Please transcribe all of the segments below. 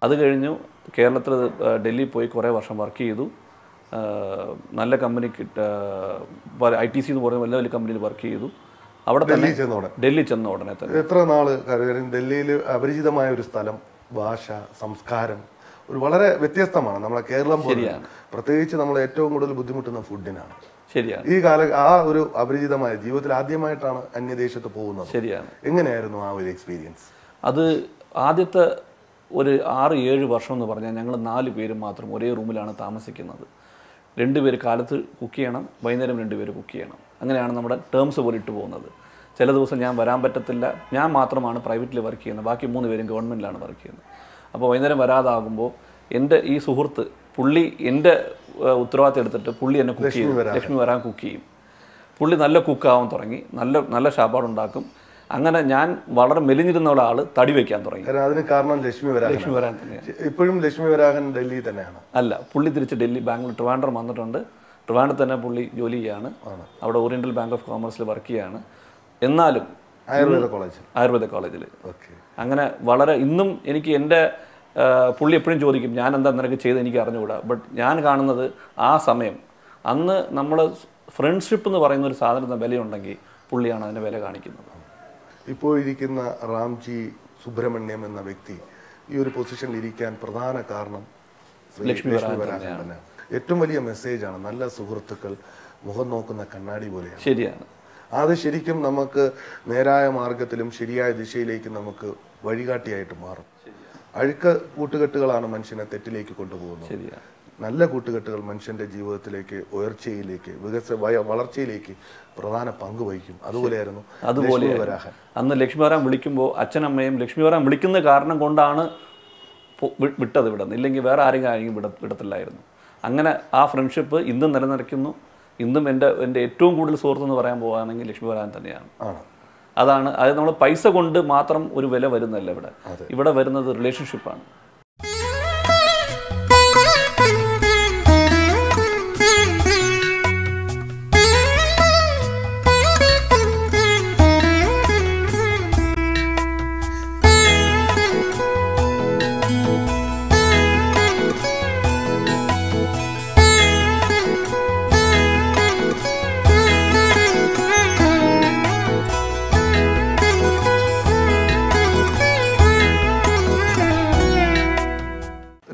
അത് കഴിഞ്ഞു കേരളത്തിൽ ഡൽഹിയിൽ പോയി കുറേ വർഷം വർക്ക് ചെയ്തു. നല്ല കമ്പനിക്ക് ITC എന്ന് പറയുന്ന വലിയ വലിയ കമ്പനിയിൽ വർക്ക് ചെയ്തു. അവിടെ തന്നെ ഡൽഹി ചെന്ന ഉടനെ തന്നെ എത്ര നാൾ ഡൽഹിയിൽ അപരിചിതമായ ഒരു സ്ഥലം, ഭാഷ, സംസ്കാരം ഒരു വളരെ വ്യത്യസ്തമാണ്. നമ്മളെ കേരളം പോലെയാണ്. പ്രത്യേകിച്ച് നമ്മൾ ഏറ്റവും കൂടുതൽ ബുദ്ധിമുട്ടുന്ന ഫുഡിനാണ്. ശരിയാണ്. ഈ ആ ഒരു അപരിചിതമായ ജീവിതത്തിൽ ആദ്യമായിട്ടാണ് അന്യദേശത്ത് പോകുന്നത്. ശരിയാണ്. എങ്ങനെയായിരുന്നു ആ ഒരു എക്സ്പീരിയൻസ്? അത് ആദ്യത്തെ ഒരു 6-7 വർഷം എന്ന് പറഞ്ഞാൽ ഞങ്ങൾ 4 പേരും മാത്രം ഒരേ റൂമിലാണ് താമസിക്കുന്നത്. 2 പേര് കാലത്ത് കുക്ക് ചെയ്യണം, വൈകുന്നേരം 2 പേര് കുക്ക് ചെയ്യണം. അങ്ങനെയാണ് നമ്മുടെ ടേംസ് പോലെ ഇട്ട് പോകുന്നത്. ചില ദിവസം ഞാൻ വരാൻ പറ്റത്തില്ല, ഞാൻ മാത്രമാണ് പ്രൈവറ്റിൽ വർക്ക് ചെയ്യുന്നത്, ബാക്കി 3 പേരും ഗവൺമെൻറ്റിലാണ് വർക്ക് ചെയ്യുന്നത്. അപ്പോൾ വൈകുന്നേരം വരാതാകുമ്പോൾ എൻ്റെ ഈ സുഹൃത്ത് പുള്ളി എൻ്റെ ഉത്തരവാദിത്തം എടുത്തിട്ട് പുള്ളി എന്നെ കുക്ക് ചെയ്യും, ലക്ഷ്മി വരാൻ കുക്ക് ചെയ്യും. പുള്ളി നല്ല കുക്കാവാൻ തുടങ്ങി, നല്ല ശാപ്പാടുണ്ടാക്കും. അങ്ങനെ ഞാൻ വളരെ മെലിഞ്ഞിരുന്ന ഒരാൾ തടി വയ്ക്കാൻ തുടങ്ങി. അതിന് കാരണം ലക്ഷ്മി വരാൻ തന്നെയാണ്. ഇപ്പോഴും ലക്ഷ്മി വരാഹൻ ഡൽഹി തന്നെയാണ്? അല്ല, പുള്ളി തിരിച്ച് ഡൽഹി, ബാംഗ്ലൂർ, ട്രിവാൻഡ്രം വന്നിട്ടുണ്ട്. ട്രിവാൻഡ്രത്ത് തന്നെ പുള്ളി ജോലി ചെയ്യാണ്. അവിടെ ഓറിയന്റൽ ബാങ്ക് ഓഫ് കോമേഴ്സിൽ വർക്ക് ചെയ്യാണ്. എന്നാലും ആയുർവേദ കോളേജിൽ അങ്ങനെ വളരെ ഇന്നും എനിക്ക് എൻ്റെ പുള്ളി എപ്പോഴും ചോദിക്കും ഞാൻ എന്താ നിനക്ക് ചെയ്ത് എനിക്ക് അറിഞ്ഞുകൂടാ. ബട്ട് ഞാൻ കാണുന്നത് ആ സമയം അന്ന് നമ്മൾ ഫ്രണ്ട്ഷിപ്പ് എന്ന് പറയുന്ന ഒരു സാധനത്തിന് വിലയുണ്ടെങ്കിൽ പുള്ളിയാണ് അതിൻ്റെ വില കാണിക്കുന്നത്. ഇപ്പോൾ ഇരിക്കുന്ന റാംജി സുബ്രഹ്മണ്യം എന്ന വ്യക്തി ഈ ഒരു പൊസിഷനിൽ ഇരിക്കാൻ പ്രധാന കാരണം ലക്ഷ്മി വരാഹൻ തന്നെയാണ്. ഏറ്റവും വലിയ മെസ്സേജാണ്, നല്ല സുഹൃത്തുക്കൾ മുഖം നോക്കുന്ന കണ്ണാടി പോലെയാണ്. ശരിയാണ്. അത് ശരിക്കും നമുക്ക് നേരായ മാർഗത്തിലും ശരിയായ ദിശയിലേക്ക് നമുക്ക് വഴികാട്ടിയായിട്ട് മാറും. അഴുക്ക കൂട്ടുകെട്ടുകളാണ് മനുഷ്യനെ തെറ്റിലേക്ക് കൊണ്ടുപോകുന്നത്. ശരിയാണ്. നല്ല കൂട്ടുകെട്ടുകൾ മനുഷ്യന്റെ ജീവിതത്തിലേക്ക്, ഉയർച്ചയിലേക്ക്, വളർച്ചയിലേക്ക് പ്രധാന പങ്ക് വഹിക്കും. അതുപോലെയായിരുന്നു വരാഹൻ. അന്ന് ലക്ഷ്മി വരാൻ വിളിക്കുമ്പോൾ അച്ഛനമ്മയും ലക്ഷ്മി വരാൻ വിളിക്കുന്ന കാരണം കൊണ്ടാണ് വിട്ടത് ഇവിടെ നിന്ന്. ഇല്ലെങ്കിൽ വേറെ ആരെങ്കിലും വിടത്തില്ലായിരുന്നു. അങ്ങനെ ആ ഫ്രണ്ട്ഷിപ്പ് ഇന്നും നിലനിൽക്കുന്നു. ഇന്നും എൻ്റെ ഏറ്റവും കൂടുതൽ സുഹൃത്തെന്ന് പറയാൻ പോകുകയാണെങ്കിൽ ലക്ഷ്മി വരാൻ തന്നെയാണ്. അതാണ് അത് നമ്മൾ പൈസ കൊണ്ട് മാത്രം ഒരു വില വരുന്നല്ല ഇവിടെ വരുന്നത് റിലേഷൻഷിപ്പാണ്.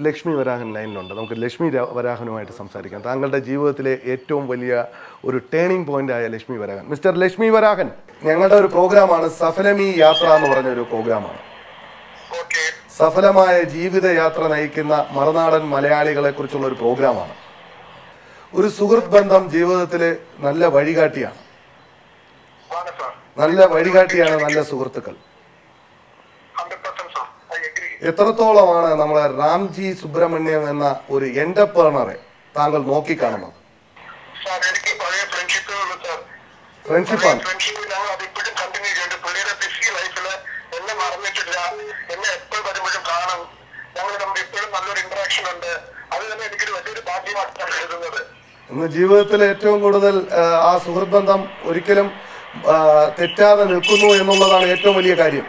ലക്ഷ്മി വരാഹൻ ലൈനിലുണ്ട്. നമുക്ക് ലക്ഷ്മി വരാഹനുമായിട്ട് സംസാരിക്കാം. താങ്കളുടെ ജീവിതത്തിലെ ഏറ്റവും വലിയ ഒരു ടേണിംഗ് പോയിന്റ് ആയ ലക്ഷ്മി വരാഹൻ. മിസ്റ്റർ ലക്ഷ്മി വരാഹൻ, ഞങ്ങളുടെ ഒരു പ്രോഗ്രാമാണ് സഫലമീ യാത്ര എന്ന് പറഞ്ഞ ഒരു പ്രോഗ്രാമാണ്. സഫലമായ ജീവിതയാത്ര നയിക്കുന്ന മറുനാടൻ മലയാളികളെ കുറിച്ചുള്ള ഒരു പ്രോഗ്രാമാണ്. ഒരു സുഹൃത്ത് ബന്ധം ജീവിതത്തിലെ നല്ല വഴികാട്ടിയാണ്. നല്ല സുഹൃത്തുക്കൾ. എത്രത്തോളമാണ് നമ്മളെ റാംജി സുബ്രഹ്മണ്യം എന്ന ഒരു എന്റർപ്രണറെ താങ്കൾ നോക്കിക്കാണുന്നത്? ഫ്രണ്ട്ഷിപ്പാണ്. ഇന്ന് ജീവിതത്തിൽ ഏറ്റവും കൂടുതൽ ആ സുഹൃത്ത് ബന്ധം ഒരിക്കലും തെറ്റാതെ നിൽക്കുന്നു എന്നുള്ളതാണ് ഏറ്റവും വലിയ കാര്യം.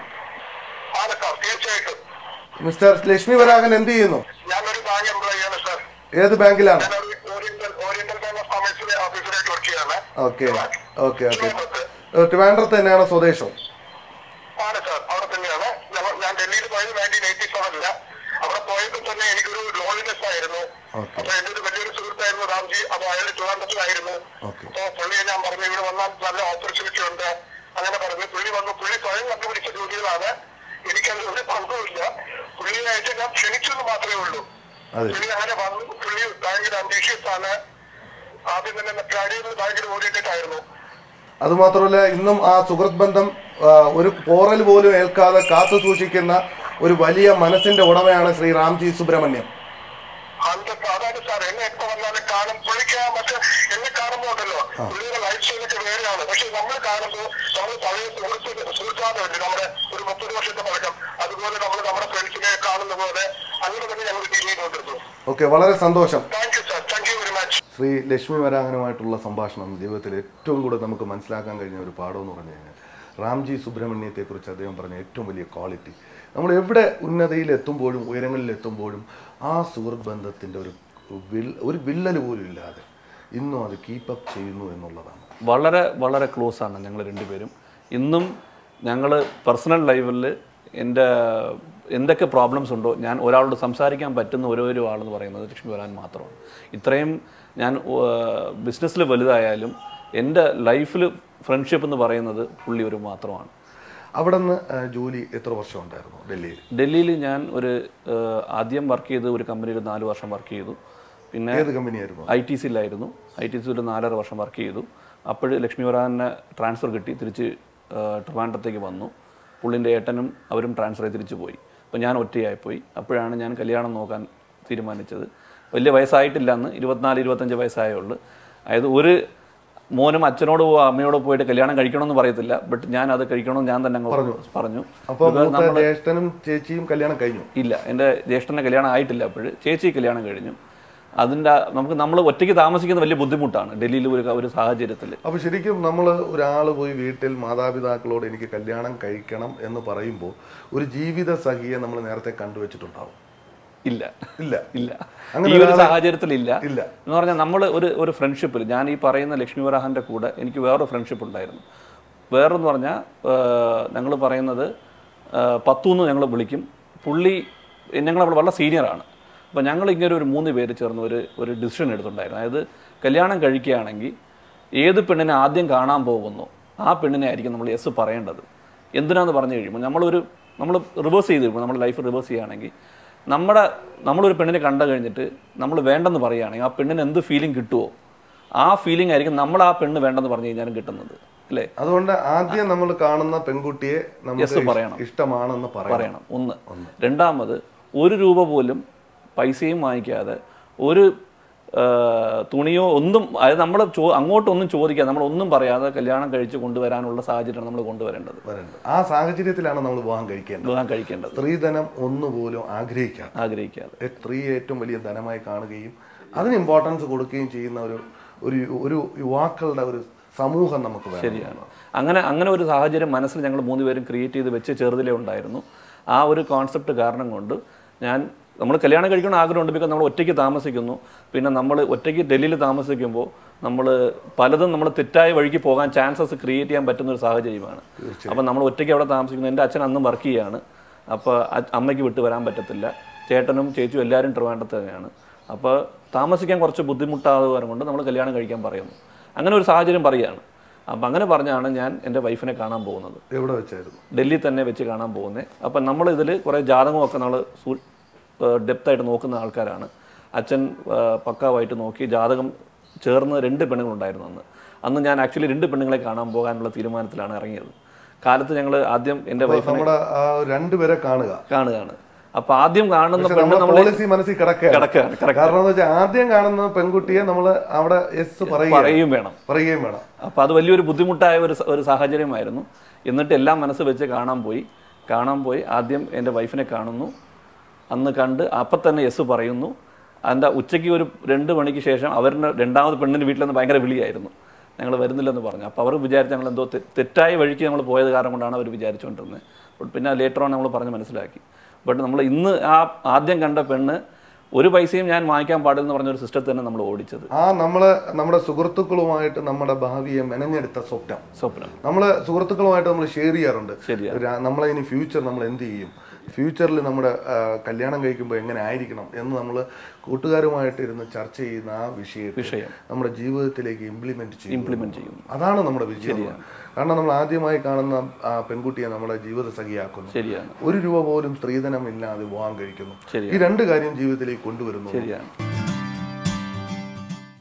മിസ്റ്റർ ലക്ഷ്മി വരാഹൻ എന്ത് ചെയ്യുന്നു? ഏത് ബാങ്കിലാണ്? ഓക്കെ. ട്രിവാൻഡ്രത്ത് തന്നെയാണ് സ്വദേശം? ഞാൻ ഡൽഹിയിൽ പോയത് 1987 അവിടെ പോയപ്പോൾ തന്നെ എനിക്കൊരു ലോൺലിനെസ് ആയിരുന്നു. അപ്പൊ എന്റെ ഒരു വലിയൊരു സുഹൃത്തായിരുന്നു റാംജി. അപ്പൊ അയാൾ ട്രിവാൻഡ്രത്തിലായിരുന്നു. അപ്പൊ പുള്ളിയെ ഞാൻ പറഞ്ഞു ഇവിടെ വന്നാൽ നല്ല ഓപ്പർച്യൂണിറ്റി ഉണ്ട്. അങ്ങനെ പറഞ്ഞു. പുള്ളി വന്നു. പുള്ളി സ്വയം കണ്ടുപിടിച്ച ജോലികളാണ്. എനിക്കത് ഒരു പങ്കുമില്ല. പുള്ളിയായിട്ട് ഞാൻ ക്ഷണിച്ചെന്ന് മാത്രമേ ഉള്ളൂ. പുള്ളി അങ്ങനെ വന്നു. പുള്ളി ഭയങ്കര അംബീഷ്യസ് ആണ്. ആദ്യം തന്നെ മെട്രാഡിയിൽ ഭയങ്കര ഓടിയിട്ടായിരുന്നു. അതുമാത്രമല്ല ഇന്നും ആ സുഹൃത്ത് ബന്ധം ഒരു പോറൽ പോലും ഏൽക്കാതെ കാത്തു സൂക്ഷിക്കുന്ന ഒരു വലിയ മനസ്സിന്റെ ഉടമയാണ് ശ്രീ റാംജി സുബ്രഹ്മണ്യം. അതാണ് സാർ. എന്നെ എപ്പോ വന്നാലും കാണും. പുള്ളിക്ക് മറ്റേ എന്നെ കാണുമ്പോ ഉണ്ടല്ലോ പുള്ളിയുടെ ലൈഫ് സ്റ്റൈലൊക്കെ വേറെയാണ്. പക്ഷെ നമ്മൾ കാണുമ്പോൾ നമ്മൾ പഴയ സുഹൃത്താറുണ്ട്. നമ്മുടെ ഒരു 30 വർഷത്തെ പഴക്കം. അതുപോലെ നമ്മൾ നമ്മുടെ ഫ്രണ്ട്സിനെ കാണുന്ന പോലെ അങ്ങനെ തന്നെ ഞങ്ങൾ ഡീൽ ചെയ്തുകൊണ്ടിരുന്നു. ഓക്കെ, വളരെ സന്തോഷം. Thank you sir. Thank you very much. Sree Lakshmi വരാഹനുമായിട്ടുള്ള സംഭാഷണം ജീവിതത്തിൽ ഏറ്റവും കൂടുതൽ നമുക്ക് മനസ്സിലാക്കാൻ കഴിഞ്ഞ ഒരു പാഠം എന്ന് പറഞ്ഞു കഴിഞ്ഞാൽ റാംജി സുബ്രഹ്മണ്യത്തെക്കുറിച്ച് അദ്ദേഹം പറഞ്ഞ ഏറ്റവും വലിയ ക്വാളിറ്റി നമ്മൾ എവിടെ ഉന്നതിയിൽ എത്തുമ്പോഴും ഉയരങ്ങളിൽ എത്തുമ്പോഴും ആ സുഹൃത്ത് ബന്ധത്തിൻ്റെ ഒരു വിള്ളൽ പോലും ഇല്ലാതെ ഇന്നും അത് കീപ്പപ്പ് ചെയ്യുന്നു എന്നുള്ളതാണ്. വളരെ വളരെ ക്ലോസ് ആണ് ഞങ്ങൾ രണ്ടുപേരും. ഇന്നും ഞങ്ങൾ പേഴ്സണൽ ലൈഫിൽ എന്തൊക്കെ പ്രോബ്ലംസ് ഉണ്ടോ ഞാൻ ഒരാളോട് സംസാരിക്കാൻ പറ്റുന്ന ഒരു ആളെന്ന് പറയുന്നത് ലക്ഷ്മി വരാഹൻ മാത്രമാണ്. ഇത്രയും ഞാൻ ബിസിനസ്സിൽ വലുതായാലും എൻ്റെ ലൈഫിൽ ഫ്രണ്ട്ഷിപ്പ് എന്ന് പറയുന്നത് പുള്ളി ഒരു മാത്രമാണ്. അവിടെ നിന്ന് ജോലി എത്ര വർഷം ഉണ്ടായിരുന്നു ഡൽഹിയിൽ? ഡൽഹിയിൽ ഞാൻ ആദ്യം വർക്ക് ചെയ്ത് ഒരു കമ്പനിയിൽ 4 വർഷം വർക്ക് ചെയ്തു. പിന്നെ ഏത് കമ്പനിയായിരുന്നു? ITCയിലായിരുന്നു. ITCയിൽ 4.5 വർഷം വർക്ക് ചെയ്തു. അപ്പോൾ ലക്ഷ്മി വരാഹനെ ട്രാൻസ്ഫർ കിട്ടി, തിരിച്ച് ട്രിവാൻഡ്രത്തേക്ക് വന്നു. പുള്ളിൻ്റെ ഏട്ടനും അവരും ട്രാൻസ്ഫർ ചെയ്ത് തിരിച്ചു പോയി. അപ്പോൾ ഞാൻ ഒറ്റയായിപ്പോയി. അപ്പോഴാണ് ഞാൻ കല്യാണം നോക്കാൻ തീരുമാനിച്ചത്. വലിയ വയസ്സായിട്ടില്ല, അന്ന് 24-25 വയസ്സായേ ഉള്ളൂ. അതായത് ഒരു മോനും അച്ഛനോട് അമ്മയോട് പോയിട്ട് കല്യാണം കഴിക്കണമെന്ന് പറയത്തില്ല, ബട്ട് ഞാൻ അത് കഴിക്കണമെന്ന് ഞാൻ തന്നെ പറഞ്ഞു. അപ്പോൾ ജ്യേഷ്ഠനും ചേച്ചിയും കല്യാണം കഴിഞ്ഞു? ഇല്ല, എൻ്റെ ജ്യേഷ്ഠൻ്റെ കല്യാണം ആയിട്ടില്ല. അപ്പോൾ ചേച്ചി കല്യാണം കഴിഞ്ഞു. നമ്മൾ ഒറ്റയ്ക്ക് താമസിക്കുന്ന വലിയ ബുദ്ധിമുട്ടാണ് ഡൽഹിയിൽ ഒരു സാഹചര്യത്തിൽ. അപ്പോൾ ശരിക്കും നമ്മൾ ഒരാൾ പോയി വീട്ടിൽ മാതാപിതാക്കളോട് എനിക്ക് കല്യാണം കഴിക്കണം എന്ന് പറയുമ്പോൾ ഒരു ജീവിത സഖിയെ നമ്മൾ നേരത്തെ കണ്ടുവച്ചിട്ടുണ്ടാവും? ഇല്ല ഇല്ല ഇല്ല, ഈ ഒരു സാഹചര്യത്തിൽ ഇല്ല. എന്ന് പറഞ്ഞാൽ നമ്മൾ ഒരു ഫ്രണ്ട്ഷിപ്പിൽ, ഞാൻ ഈ പറയുന്ന ലക്ഷ്മി വരാഹൻ്റെ കൂടെ എനിക്ക് വേറൊരു ഫ്രണ്ട്ഷിപ്പ് ഉണ്ടായിരുന്നു. വേറെന്ന് പറഞ്ഞാൽ ഞങ്ങൾ പറയുന്നത് പത്തൂന്ന് ഞങ്ങൾ വിളിക്കും. പുള്ളി ഞങ്ങളവിടെ വളരെ സീനിയറാണ്. അപ്പോൾ ഞങ്ങൾ ഇങ്ങനെ ഒരു 3 പേര് ചേർന്ന് ഒരു ഡിസിഷൻ എടുത്തിട്ടുണ്ടായിരുന്നു. അതായത് കല്യാണം കഴിക്കുകയാണെങ്കിൽ ഏത് പെണ്ണിനെ ആദ്യം കാണാൻ പോകുന്നു ആ പെണ്ണിനെ ആയിരിക്കും നമ്മൾ യെസ് പറയേണ്ടത്. എന്തിനാന്ന് പറഞ്ഞു കഴിയുമ്പോൾ നമ്മൾ റിവേഴ്സ് ചെയ്ത് കഴിയുമ്പോൾ നമ്മുടെ ലൈഫ് റിവേഴ്സ് ചെയ്യുകയാണെങ്കിൽ നമ്മളൊരു പെണ്ണിനെ കണ്ടു കഴിഞ്ഞിട്ട് നമ്മൾ വേണ്ടെന്ന് പറയുകയാണെങ്കിൽ ആ പെണ്ണിന് എന്ത് ഫീലിംഗ് കിട്ടുമോ ആ ഫീലിംഗ് ആയിരിക്കും നമ്മൾ ആ പെണ്ണ് വേണ്ടെന്ന് പറഞ്ഞു കഴിഞ്ഞാലും കിട്ടുന്നത്, അല്ലേ? അതുകൊണ്ട് ആദ്യം നമ്മൾ കാണുന്ന പെൺകുട്ടിയെ യെസ് പറയണം, ഇഷ്ടമാണെന്ന് പറയണം. ഒന്ന്. രണ്ടാമത്, 1 രൂപ പോലും പൈസയും വാങ്ങിക്കാതെ ഒരു തുണിയോ ഒന്നും, അതായത് നമ്മൾ അങ്ങോട്ടൊന്നും ചോദിക്കാതെ നമ്മളൊന്നും പറയാതെ കല്യാണം കഴിച്ച് കൊണ്ടുവരാനുള്ള സാഹചര്യമാണ് നമ്മൾ കൊണ്ടുവരേണ്ടത്. ആ സാഹചര്യത്തിലാണ് നമ്മൾ വിവാഹം കഴിക്കേണ്ടത്. സ്ത്രീധനം ഒന്നുപോലും ആഗ്രഹിക്കാതെ സ്ത്രീയെ ഏറ്റവും വലിയ ധനമായി കാണുകയും അതിന് ഇമ്പോർട്ടൻസ് കൊടുക്കുകയും ചെയ്യുന്ന ഒരു യുവാക്കളുടെ ഒരു സമൂഹം നമുക്ക് വേണം. ശരിയാണ്. അങ്ങനെ ഒരു സാഹചര്യം മനസ്സിൽ ഞങ്ങൾ 3 പേരും ക്രിയേറ്റ് ചെയ്ത് വെച്ച് ചെറുതിലേ ഉണ്ടായിരുന്നു. ആ ഒരു കോൺസെപ്റ്റ് കാരണം കൊണ്ട് നമ്മൾ കല്യാണം കഴിക്കണം ആഗ്രഹമുണ്ട്. ബിക്കോസ് നമ്മൾ ഒറ്റയ്ക്ക് താമസിക്കുന്നു. പിന്നെ നമ്മൾ ഒറ്റയ്ക്ക് ഡൽഹിയിൽ താമസിക്കുമ്പോൾ പലതും നമ്മൾ തെറ്റായ വഴിക്ക് പോകാൻ ചാൻസസ് ക്രിയേറ്റ് ചെയ്യാൻ പറ്റുന്ന ഒരു സാഹചര്യമാണ്. അപ്പം നമ്മൾ ഒറ്റയ്ക്ക് അവിടെ താമസിക്കുന്നു. എൻ്റെ അച്ഛൻ അന്നും വർക്ക് ചെയ്യുകയാണ്. അപ്പോൾ അമ്മയ്ക്ക് വിട്ട് വരാൻ പറ്റത്തില്ല. ചേട്ടനും ചേച്ചിയും എല്ലാവരും ട്രിവാൻഡ്രത്ത് തന്നെയാണ്. അപ്പോൾ താമസിക്കാൻ കുറച്ച് ബുദ്ധിമുട്ടാകുക കൊണ്ട് നമ്മൾ കല്യാണം കഴിക്കാൻ പറയുന്നു. അങ്ങനെ ഒരു സാഹചര്യം പറയുകയാണ്. അപ്പം അങ്ങനെ പറഞ്ഞാണ് ഞാൻ എൻ്റെ വൈഫിനെ കാണാൻ പോകുന്നത്. എവിടെ വെച്ചായിരുന്നു? ഡൽഹി തന്നെ വെച്ച് കാണാൻ പോകുന്നത്. അപ്പം നമ്മളിതിൽ കുറേ ജാതകമൊക്കെ നമ്മൾ ഡെപ്തായിട്ട് നോക്കുന്ന ആൾക്കാരാണ്. അച്ഛൻ പക്കാവായിട്ട് നോക്കി ജാതകം ചേർന്ന് 2 പെണ്ണുങ്ങളുണ്ടായിരുന്നു. അന്ന് ഞാൻ ആക്ച്വലി 2 പെണ്ണുങ്ങളെ കാണാൻ പോകാനുള്ള തീരുമാനത്തിലാണ് ഇറങ്ങിയത്. കാലത്ത് ഞങ്ങൾ ആദ്യം എൻ്റെ വൈഫിനെ 2 പേരെ കാണുകയാണ്. അപ്പൊ ആദ്യം കാണുന്ന പോളിസി മനസ്സിൽ കിടക്കുകയാണ്. കാരണം എന്ന് വെച്ചാൽ ആദ്യം കാണുന്ന പെൺകുട്ടിയെ നമ്മൾ അവിടെ യെസ് പറയുകയും വേണം. അപ്പൊ അത് വലിയൊരു ബുദ്ധിമുട്ടായ ഒരു സാഹചര്യമായിരുന്നു. എന്നിട്ട് എല്ലാം മനസ്സ് വെച്ച് കാണാൻ പോയി ആദ്യം എൻ്റെ വൈഫിനെ കാണുന്നു. അന്ന് കണ്ട് അപ്പം തന്നെ യെസ് പറയുന്നു. അതിൻ്റെ ഉച്ചയ്ക്ക് ഒരു 2 മണിക്ക് ശേഷം അവരുടെ 2ാമത് പെണ്ണിൻ്റെ വീട്ടിൽ നിന്ന് ഭയങ്കര വിളിയായിരുന്നു, ഞങ്ങൾ വരുന്നില്ലെന്ന് പറഞ്ഞു. അപ്പോൾ അവർ വിചാരിച്ച് ഞങ്ങൾ എന്തോ തെറ്റായ വഴിക്ക് നമ്മൾ പോയത് കാരണം കൊണ്ടാണ് അവർ വിചാരിച്ചുകൊണ്ടിരുന്നത്. പിന്നെ ലേറ്റർ ഓൺ നമ്മൾ പറഞ്ഞ് മനസ്സിലാക്കി. ബട്ട് നമ്മൾ ഇന്ന് ആദ്യം കണ്ട പെണ്ണ് ഒരു പൈസയും ഞാൻ വാങ്ങിക്കാൻ പാടില്ലെന്ന് പറഞ്ഞൊരു സിസ്റ്റത്തിൽ തന്നെ നമ്മൾ ഓടിച്ചത്. നമ്മുടെ സുഹൃത്തുക്കളുമായിട്ട് നമ്മുടെ ഭാവിയെ മെനഞ്ഞെടുത്ത സ്വപ്നം നമ്മള് സുഹൃത്തുക്കളുമായിട്ട് നമ്മൾ ഷെയർ ചെയ്യാറുണ്ട്. നമ്മളെ ഇനി ഫ്യൂച്ചർ നമ്മൾ എന്ത് ചെയ്യും, ഫ്യൂച്ചറിൽ നമ്മുടെ കല്യാണം കഴിക്കുമ്പോൾ എങ്ങനെ ആയിരിക്കണം എന്ന് നമ്മൾ കൂട്ടുകാരുമായിട്ട് ഇരുന്ന് ചർച്ച ചെയ്യുന്ന ആ വിഷയം നമ്മുടെ ജീവിതത്തിലേക്ക് ഇംപ്ലിമെന്റ് ചെയ്യും. അതാണ് നമ്മുടെ വിജയം. കാരണം നമ്മൾ ആദ്യമായി കാണുന്ന ആ പെൺകുട്ടിയെ നമ്മുടെ ജീവിത സഖിയാക്കുന്നു. 1 രൂപ പോലും സ്ത്രീധനം ഇല്ലാതെ വിവാഹം കഴിക്കുന്നു. ഈ 2 കാര്യം ജീവിതത്തിലേക്ക് കൊണ്ടുവരുന്നു.